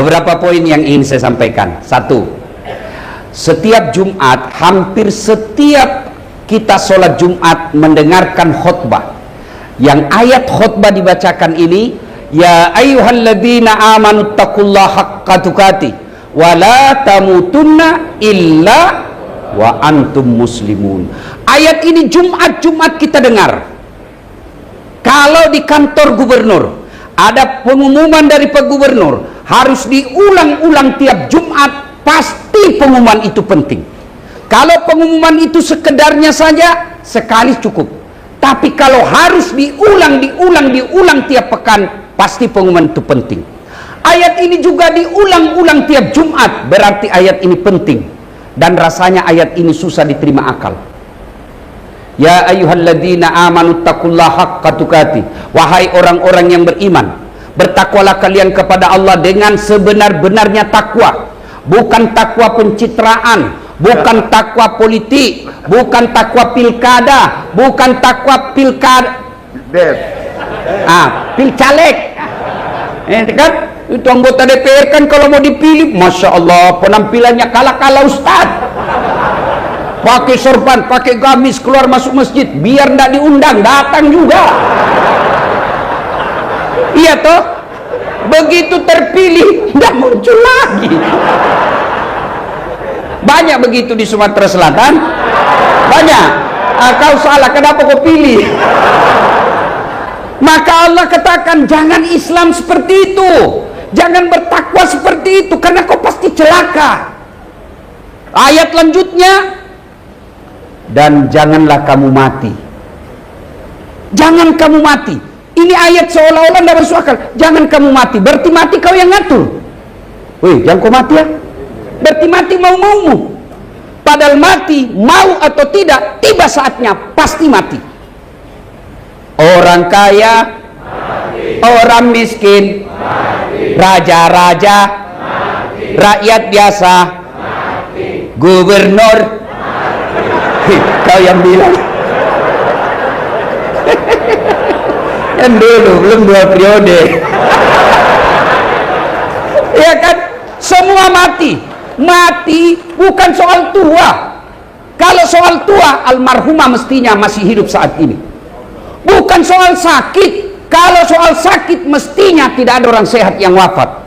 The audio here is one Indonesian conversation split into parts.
Beberapa poin yang ingin saya sampaikan. Satu, setiap Jumat, hampir setiap kita sholat Jumat mendengarkan khutbah. Yang ayat khutbah dibacakan ini, ya ayyuhalladzina amanu taqullaha haqqa tuqatih wa la tamutunna illa wa antum muslimun. Ayat ini Jumat kita dengar. Kalau di kantor gubernur ada pengumuman dari Pak Gubernur, harus diulang-ulang tiap Jumat, pasti pengumuman itu penting. Kalau pengumuman itu sekedarnya saja, sekali cukup. Tapi kalau harus diulang tiap pekan, pasti pengumuman itu penting. Ayat ini juga diulang-ulang tiap Jumat, berarti ayat ini penting. Dan rasanya ayat ini susah diterima akal. Ya ayyuhalladzina amanu taqullaha haqqa tuqatih. Wahai orang-orang yang beriman, bertakwalah kalian kepada Allah dengan sebenar-benarnya takwa. Bukan takwa pencitraan, bukan takwa politik, bukan takwa pilkada, bukan takwa pilcaleg. Kan itu anggota DPR kan kalau mau dipilih, masya Allah penampilannya kalah Ustad, pakai sorban, pakai gamis, keluar masuk masjid, biar ndak diundang datang juga. Iya toh, begitu terpilih ndak muncul lagi. Banyak begitu di Sumatera Selatan, banyak. Kau salah, kenapa kau pilih? Maka Allah katakan jangan Islam seperti itu, jangan bertakwa seperti itu, karena kau pasti celaka. Ayat lanjutnya, dan janganlah kamu mati. Jangan kamu mati. Ini ayat seolah-olah tidak masuk akal. Jangan kamu mati, berarti mati kau yang ngatur. Wih, jangan kau mati ya, berarti mati mau-maumu. Padahal mati, mau atau tidak, tiba saatnya pasti mati. Orang kaya mati, orang miskin mati, raja-raja mati, rakyat biasa mati, gubernur mati. Kau yang bilang. Kan dulu belum 2 periode. Ya kan, semua mati. Mati bukan soal tua. Kalau soal tua, almarhumah mestinya masih hidup saat ini. Bukan soal sakit. Kalau soal sakit, mestinya tidak ada orang sehat yang wafat.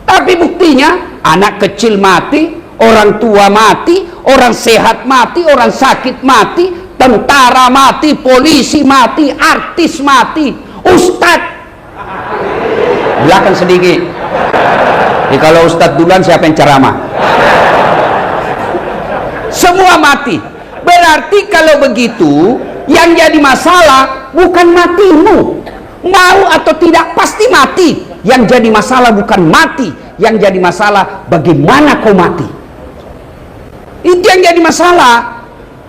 Tapi buktinya anak kecil mati, orang tua mati, orang sehat mati, orang sakit mati, tentara mati, polisi mati, artis mati, ustadz. Belakang sedikit. Jadi kalau ustadz duluan, siapa yang ceramah? Semua mati. Berarti kalau begitu, yang jadi masalah bukan matimu, mau atau tidak pasti mati. Yang jadi masalah bukan mati, yang jadi masalah bagaimana kau mati. Itu yang jadi masalah.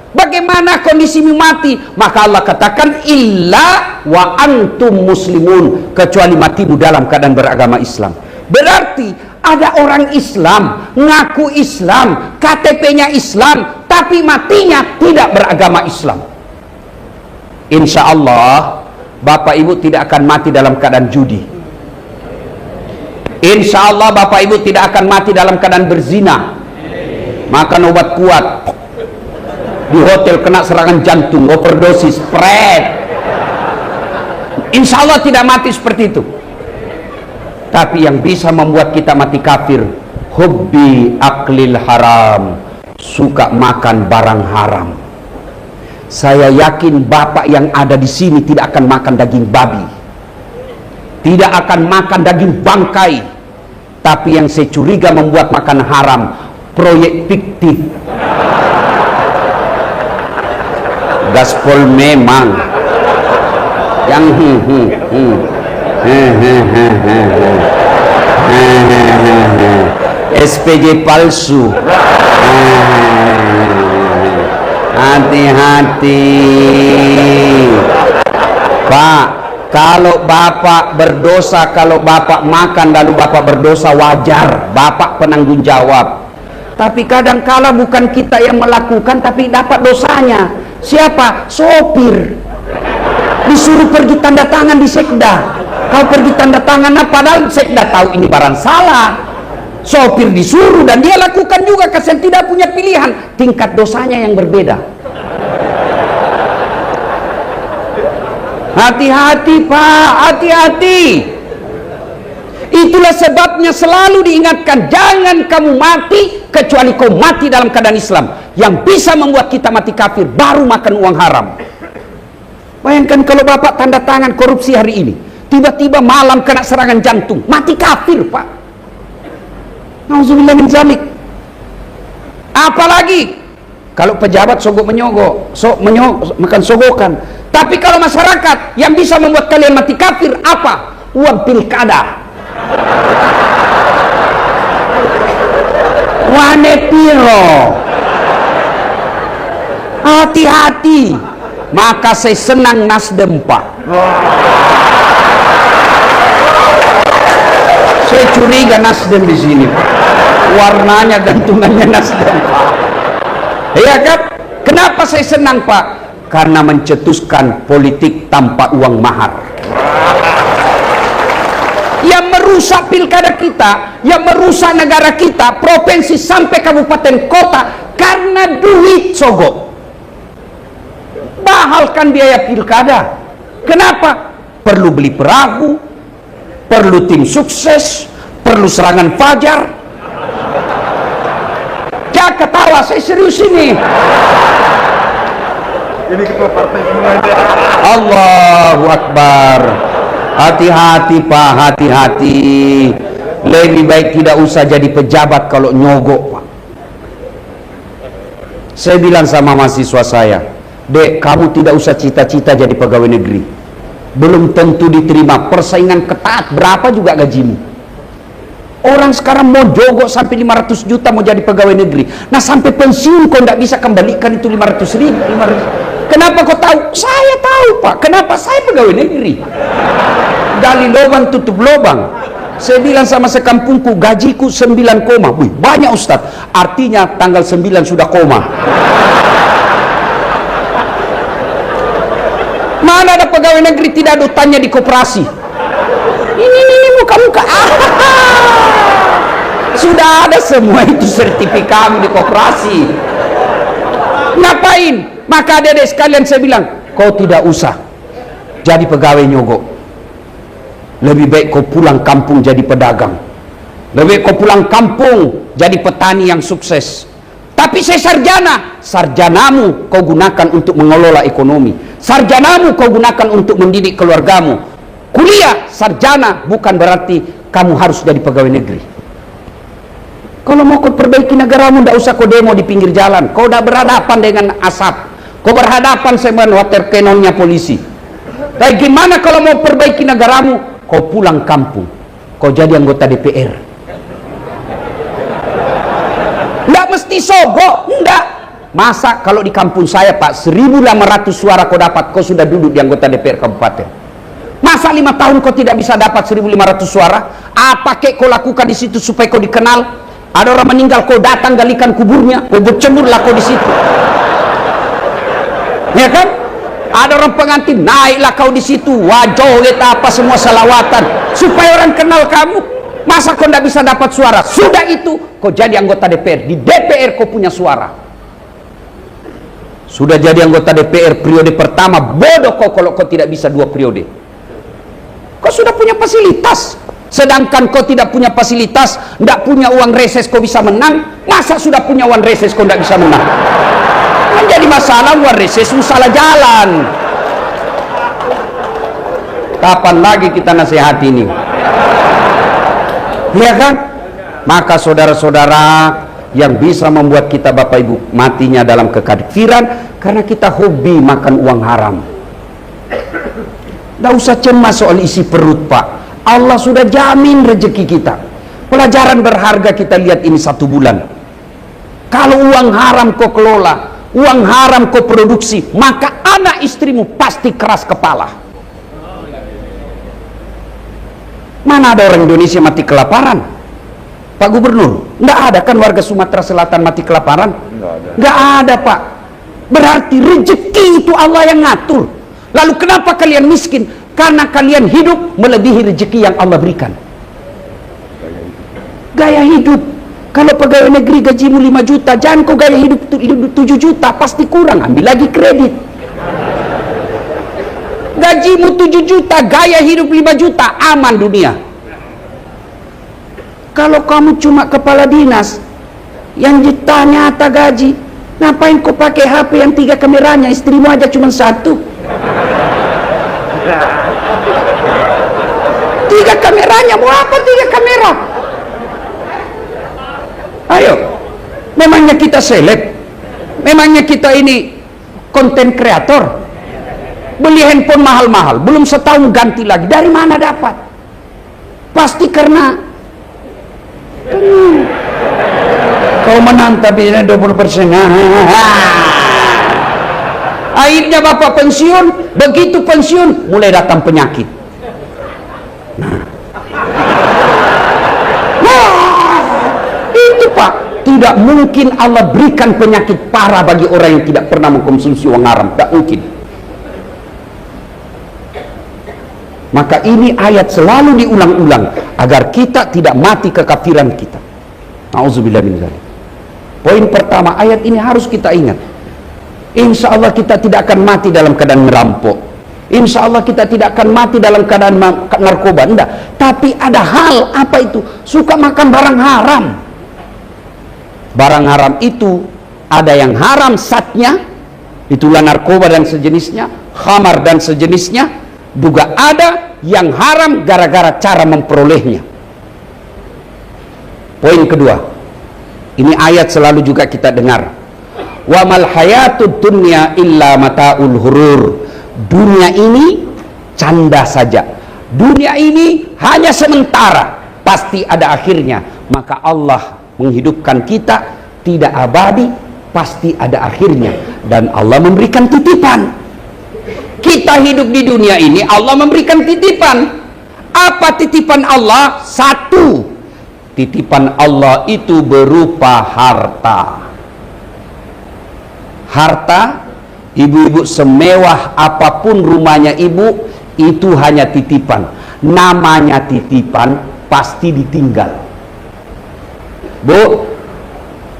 Bagaimana kondisimu mati. Maka Allah katakan illa wa antum muslimun, kecuali matimu dalam keadaan beragama Islam. Berarti ada orang Islam, ngaku Islam, KTP-nya Islam, tapi matinya tidak beragama Islam. Insya Allah Bapak Ibu tidak akan mati dalam keadaan judi. Insya Allah Bapak Ibu tidak akan mati dalam keadaan berzina, makan obat kuat, di hotel kena serangan jantung, overdosis, spread. Insya Allah tidak mati seperti itu. Tapi yang bisa membuat kita mati kafir, hubbi aklil haram, suka makan barang haram. Saya yakin Bapak yang ada di sini tidak akan makan daging babi, tidak akan makan daging bangkai. Tapi yang saya curiga membuat makan haram, proyek fiktif. Gaspol memang yang SPJ palsu. Hati-hati Pak, kalau Bapak berdosa, kalau Bapak makan lalu Bapak berdosa, wajar, Bapak penanggung jawab. Tapi kadang-kala bukan kita yang melakukan, tapi dapat dosanya. Siapa? Sopir. Disuruh pergi tanda tangan di sekda. Kau pergi tanda tangan, padahal sekda tahu ini barang salah. Sopir disuruh dan dia lakukan juga karena tidak punya pilihan. Tingkat dosanya yang berbeda. Hati-hati Pak, hati-hati. Itulah sebabnya selalu diingatkan, jangan kamu mati kecuali kau mati dalam keadaan Islam. Yang bisa membuat kita mati kafir baru makan uang haram. Bayangkan kalau Bapak tanda tangan korupsi hari ini, tiba-tiba malam kena serangan jantung, mati kafir Pak. Nauzubillah min zalik. Apalagi kalau pejabat sogok menyogok, makan sogokan. Tapi kalau masyarakat yang bisa membuat kalian mati kafir apa? Uang pilkada. Wane piro. Hati-hati. Maka saya senang Nasdem Pak. Saya curiga Nasdem di sini Pak. Warnanya gantungannya Nasdem Pak. Iya kan? Kenapa saya senang Pak? Karena mencetuskan politik tanpa uang mahar. Yang merusak pilkada kita, yang merusak negara kita, provinsi sampai kabupaten kota, karena duit sogok. Bahalkan biaya pilkada. Kenapa? Perlu beli perahu, perlu tim sukses, perlu serangan fajar. Jangan ketawa, saya serius ini. Ini ketua partai semuanya. Allahu Akbar. Hati-hati Pak, hati-hati. Lebih baik tidak usah jadi pejabat kalau nyogok Pak. Saya bilang sama mahasiswa saya, Dek, kamu tidak usah cita-cita jadi pegawai negeri. Belum tentu diterima, persaingan ketat, berapa juga gajimu. Orang sekarang mau jogok sampai 500 juta mau jadi pegawai negeri. Nah sampai pensiun kau tidak bisa kembalikan itu 500 ribu. Kenapa kau tahu? Saya tahu Pak. Kenapa saya pegawai negeri? Gali lubang tutup lubang. Saya bilang sama sekampungku, gajiku 9 koma. Wih, banyak Ustadz. Artinya tanggal 9 sudah koma. Mana ada pegawai negeri tidak ada utangnya di koperasi? Ini muka-muka. Sudah ada semua itu sertifikat di koperasi. Ngapain? Maka adik-adik sekalian saya bilang, kau tidak usah jadi pegawai nyogok. Lebih baik kau pulang kampung jadi pedagang. Lebih baik kau pulang kampung jadi petani yang sukses. Tapi saya sarjana. Sarjanamu kau gunakan untuk mengelola ekonomi. Sarjanamu kau gunakan untuk mendidik keluargamu. Kuliah sarjana bukan berarti kamu harus jadi pegawai negeri. Kalau mau kau perbaiki negaramu, tidak usah kau demo di pinggir jalan. Kau udah berhadapan dengan asap. Kau berhadapan dengan water cannonnya polisi. Tapi gimana kalau mau perbaiki negaramu? Kau pulang kampung. Kau jadi anggota DPR. Tidak mesti sogok. Tidak. Masa kalau di kampung saya Pak, 1.500 suara kau dapat, kau sudah duduk di anggota DPR kabupaten. Masa 5 tahun kau tidak bisa dapat 1.500 suara? Apa kek kau lakukan di situ supaya kau dikenal? Ada orang meninggal, kau datang galikan kuburnya, kau bercemurlah kau di situ. Ya kan? Ada orang pengantin, naiklah kau di situ, wajoget apa semua salawatan supaya orang kenal kamu. Masa kau tidak bisa dapat suara? Sudah itu kau jadi anggota DPR. Di DPR kau punya suara. Sudah jadi anggota DPR periode pertama, bodoh kau kalau kau tidak bisa 2 periode. Kau sudah punya fasilitas. Sedangkan kau tidak punya fasilitas, tidak punya uang reses kau bisa menang. Masa sudah punya uang reses kau tidak bisa menang? Menjadi masalah uang reses, salah jalan. Kapan lagi kita nasihati ini? Ya kan? Maka saudara-saudara, yang bisa membuat kita Bapak Ibu matinya dalam kekafiran karena kita hobi makan uang haram. Tidak usah cemas soal isi perut Pak. Allah sudah jamin rezeki kita. Pelajaran berharga kita lihat ini 1 bulan. Kalau uang haram kau kelola, uang haram kau produksi, maka anak istrimu pasti keras kepala. Mana ada orang Indonesia mati kelaparan? Pak Gubernur, nggak ada kan warga Sumatera Selatan mati kelaparan? Nggak ada Pak. Berarti rezeki itu Allah yang ngatur. Lalu kenapa kalian miskin? Karena kalian hidup melebihi rezeki yang Allah berikan. Gaya hidup. Kalau pegawai negeri gajimu 5 juta, jangan kau gaya hidup 7 juta, pasti kurang, ambil lagi kredit. Gajimu 7 juta, gaya hidup 5 juta, aman dunia. Kalau kamu cuma kepala dinas yang ditanya nyata gaji, ngapain kau pakai HP yang 3 kameranya, istrimu aja cuma 1. 3 kameranya, mau apa 3 kamera? Ayo, memangnya kita seleb? Memangnya kita ini konten kreator? Beli handphone mahal-mahal, belum setahun ganti lagi, dari mana dapat? Pasti karena kau menang tapi 20%. Akhirnya bapak pensiun, begitu pensiun mulai datang penyakit. Itu Pak, tidak mungkin Allah berikan penyakit parah bagi orang yang tidak pernah mengkonsumsi uang haram, tak mungkin. Maka ini ayat selalu diulang-ulang agar kita tidak mati kekafiran kita. Nauzubillah min dzalik. Poin pertama, ayat ini harus kita ingat. Insya Allah kita tidak akan mati dalam keadaan merampok. Insya Allah kita tidak akan mati dalam keadaan narkoba, enggak. Tapi ada hal, apa itu? Suka makan barang haram. Barang haram itu ada yang haram zatnya, itulah narkoba dan sejenisnya, khamar dan sejenisnya. Juga ada yang haram gara-gara cara memperolehnya. Poin kedua, ini ayat selalu juga kita dengar. Wa mal hayatud dunya illa mataul hurur. Dunia ini canda saja. Dunia ini hanya sementara, pasti ada akhirnya. Maka Allah menghidupkan kita tidak abadi, pasti ada akhirnya. Dan Allah memberikan titipan. Kita hidup di dunia ini, Allah memberikan titipan. Apa titipan Allah? Satu, titipan Allah itu berupa harta. Harta, ibu-ibu semewah apapun rumahnya ibu, itu hanya titipan. Namanya titipan, pasti ditinggal. Bu,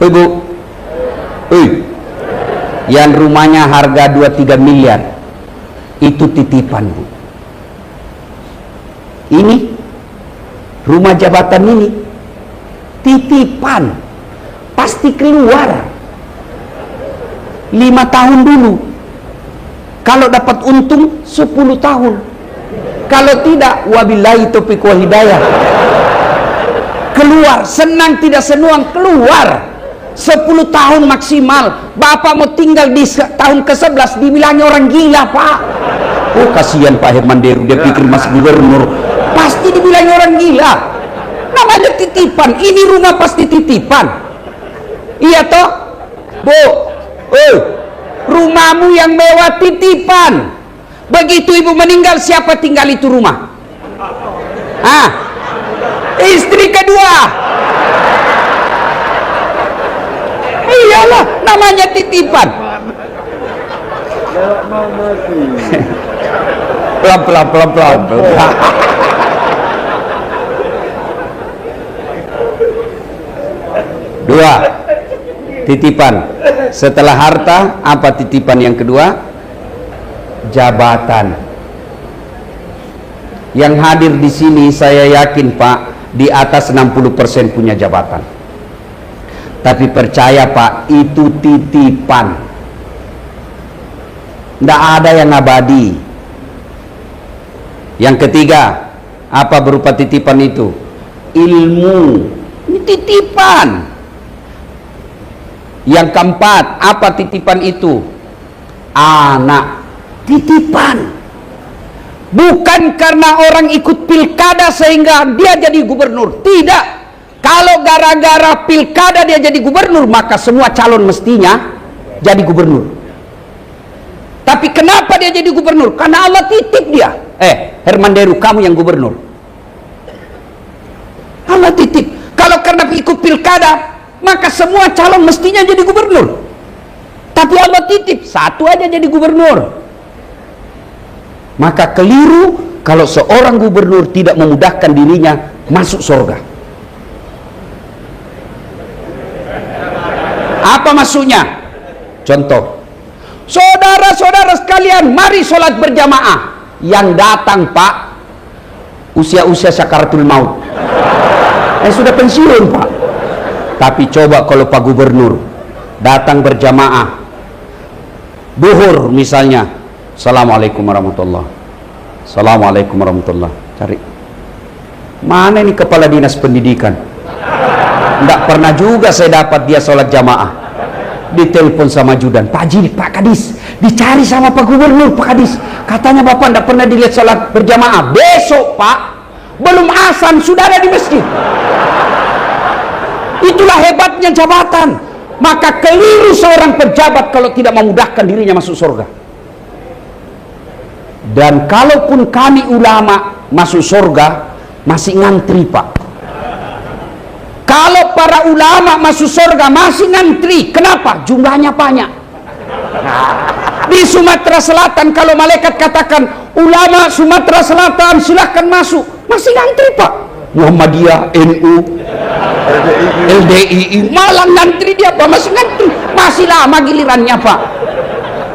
ibu, yang rumahnya harga 2-3 miliar, itu titipan, Bu. Ini rumah jabatan ini titipan, pasti keluar 5 tahun dulu. Kalau dapat untung 10 tahun. Kalau tidak, wabillahi taufiq wa hidayah. Keluar, senang tidak senang keluar. 10 tahun maksimal. Bapak mau tinggal di tahun ke-11 dibilangnya orang gila, Pak. Oh, kasihan Pak Herman Deru, dia pikir masih gubernur. Pasti dibilangnya orang gila. Namanya titipan. Ini rumah pasti titipan. Iya toh? Bu, rumahmu yang mewah titipan. Begitu ibu meninggal, siapa tinggal itu rumah? Istri kedua. Iyalah, namanya titipan. Pelan. Dua, titipan. Setelah harta, apa titipan yang kedua? Jabatan. Yang hadir di sini saya yakin Pak, di atas 60% punya jabatan. Tapi percaya Pak, itu titipan. Tidak ada yang abadi. Yang ketiga, apa berupa titipan itu? Ilmu. Ini titipan. Yang keempat, apa titipan itu? Anak. Titipan. Bukan karena orang ikut pilkada sehingga dia jadi gubernur. Tidak. Kalau gara-gara pilkada dia jadi gubernur, maka semua calon mestinya jadi gubernur. Tapi kenapa dia jadi gubernur? Karena Allah titip dia. Herman Deru, kamu yang gubernur. Allah titip. Kalau karena ikut pilkada, maka semua calon mestinya jadi gubernur. Tapi Allah titip, satu aja jadi gubernur. Maka keliru kalau seorang gubernur tidak memudahkan dirinya masuk surga. Apa maksudnya? Contoh, saudara-saudara sekalian, mari sholat berjamaah. Yang datang Pak, usia-usia sakaratul maut, sudah pensiun Pak. Tapi coba kalau Pak Gubernur datang berjamaah duhur misalnya, Assalamualaikum warahmatullahi, Assalamualaikum warahmatullahi. Cari mana ini kepala dinas pendidikan? Tidak pernah juga saya dapat dia sholat jamaah. Ditelepon sama Judan, Pak Haji, Pak Kadis, dicari sama Pak Gubernur, Pak Kadis, katanya Bapak tidak pernah dilihat sholat berjamaah. Besok Pak, belum azan sudah ada di masjid. Itulah hebatnya jabatan. Maka keliru seorang pejabat kalau tidak memudahkan dirinya masuk surga. Dan kalaupun kami ulama masuk surga, masih ngantri Pak. Kalau para ulama masuk surga masih ngantri. Kenapa? Jumlahnya banyak. Di Sumatera Selatan kalau malaikat katakan ulama Sumatera Selatan silahkan masuk, masih ngantri Pak. Muhammadiyah, NU, LDII malah ngantri dia Pak, masih ngantri. Masih lama gilirannya Pak.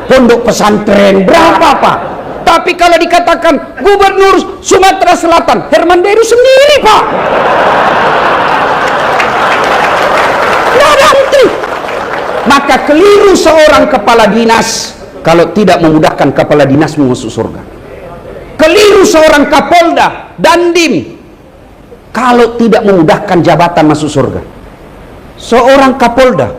Pondok pesantren berapa Pak? Tapi kalau dikatakan Gubernur Sumatera Selatan, Herman Deru sendiri Pak. Maka keliru seorang kepala dinas kalau tidak memudahkan kepala dinasmu masuk surga. Keliru seorang kapolda, dandim kalau tidak memudahkan jabatan masuk surga. Seorang kapolda,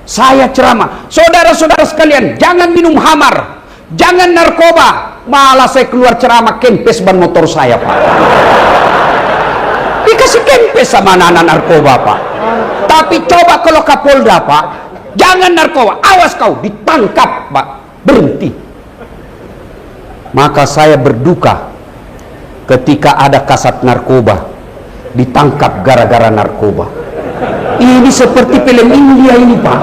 saya ceramah, saudara-saudara sekalian, jangan minum hamar, jangan narkoba. Malah saya keluar ceramah kempes ban motor saya Pak. Dikasih kempes sama anak-anak narkoba Pak. Tapi coba kalau kapolda Pak, jangan narkoba, awas kau ditangkap Pak, berhenti. Maka saya berduka ketika ada kasat narkoba ditangkap gara-gara narkoba. Ini seperti film India ini Pak.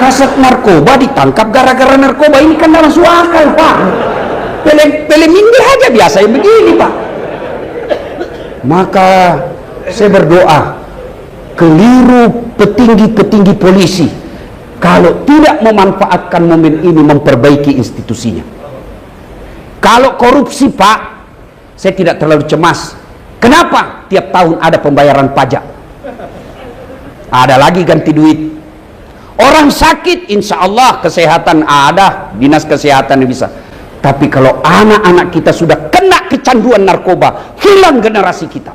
Kasat narkoba ditangkap gara-gara narkoba, ini kan tidak masuk akal Pak. Film India aja biasa yang begini Pak. Maka saya berdoa, keliru petinggi-petinggi polisi kalau tidak memanfaatkan momen ini memperbaiki institusinya. Kalau korupsi Pak, saya tidak terlalu cemas. Kenapa? Tiap tahun ada pembayaran pajak, ada lagi ganti duit. Orang sakit insya Allah kesehatan ada, dinas kesehatan bisa. Tapi kalau anak-anak kita sudah kena kecanduan narkoba, hilang generasi kita.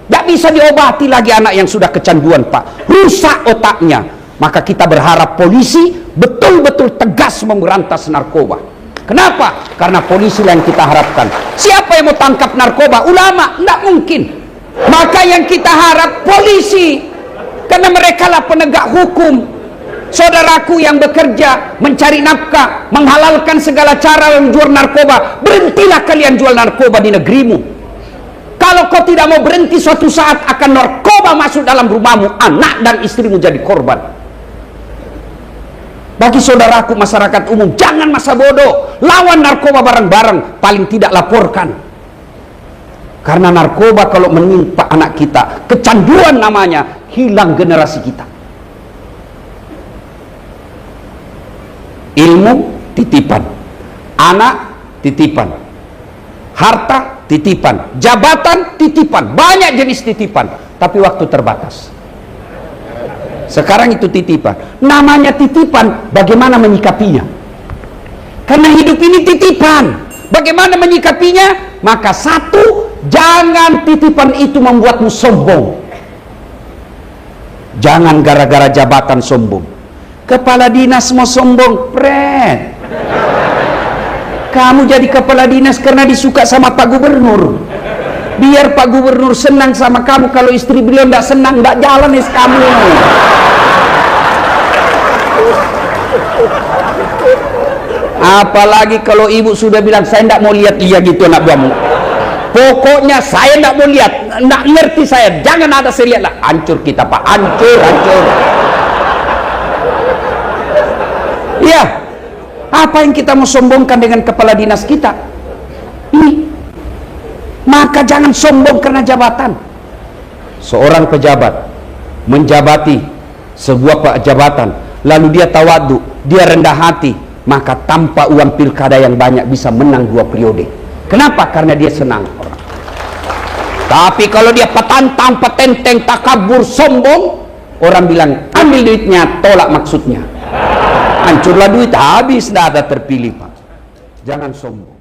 Tidak bisa diobati lagi anak yang sudah kecanduan Pak, rusak otaknya. Maka kita berharap polisi betul-betul tegas memberantas narkoba. Kenapa? Karena polisi yang kita harapkan. Siapa yang mau tangkap narkoba? Ulama? Tidak mungkin. Maka yang kita harap polisi, karena mereka lah penegak hukum. Saudaraku yang bekerja, mencari nafkah, menghalalkan segala cara menjual narkoba, berhentilah kalian jual narkoba di negerimu. Kalau kau tidak mau berhenti, suatu saat akan narkoba masuk dalam rumahmu, anak dan istrimu jadi korban. Bagi saudaraku masyarakat umum, jangan masa bodoh, lawan narkoba bareng-bareng, paling tidak laporkan. Karena narkoba kalau menimpa anak kita, kecanduan namanya, hilang generasi kita. Ilmu titipan, anak titipan, harta titipan, jabatan titipan, banyak jenis titipan, tapi waktu terbatas. Sekarang itu titipan, namanya titipan, bagaimana menyikapinya? Karena hidup ini titipan, bagaimana menyikapinya? Maka satu, jangan titipan itu membuatmu sombong. Jangan gara-gara jabatan sombong. Kepala dinas mau sombong, pret. Kamu jadi kepala dinas karena disuka sama Pak Gubernur. Biar Pak Gubernur senang sama kamu. Kalau istri beliau tidak senang, tidak jalan is kamu. Apalagi kalau ibu sudah bilang, saya tidak mau lihat dia gitu anak buahmu. Pokoknya saya tidak mau lihat, tidak ngerti saya. Jangan ada saya lihat lah. Hancur kita Pak, hancur, hancur. Ya, apa yang kita mau sombongkan dengan kepala dinas kita? Ini. Maka jangan sombong karena jabatan. Seorang pejabat menjabati sebuah jabatan, lalu dia tawadu, dia rendah hati, maka tanpa uang pilkada yang banyak bisa menang 2 periode. Kenapa? Karena dia senang orang. Tapi kalau dia petantang, petenteng, takabur, sombong, orang bilang ambil duitnya, tolak maksudnya. Hancurlah duit, habis dah ada terpilih, Pak. Jangan sombong.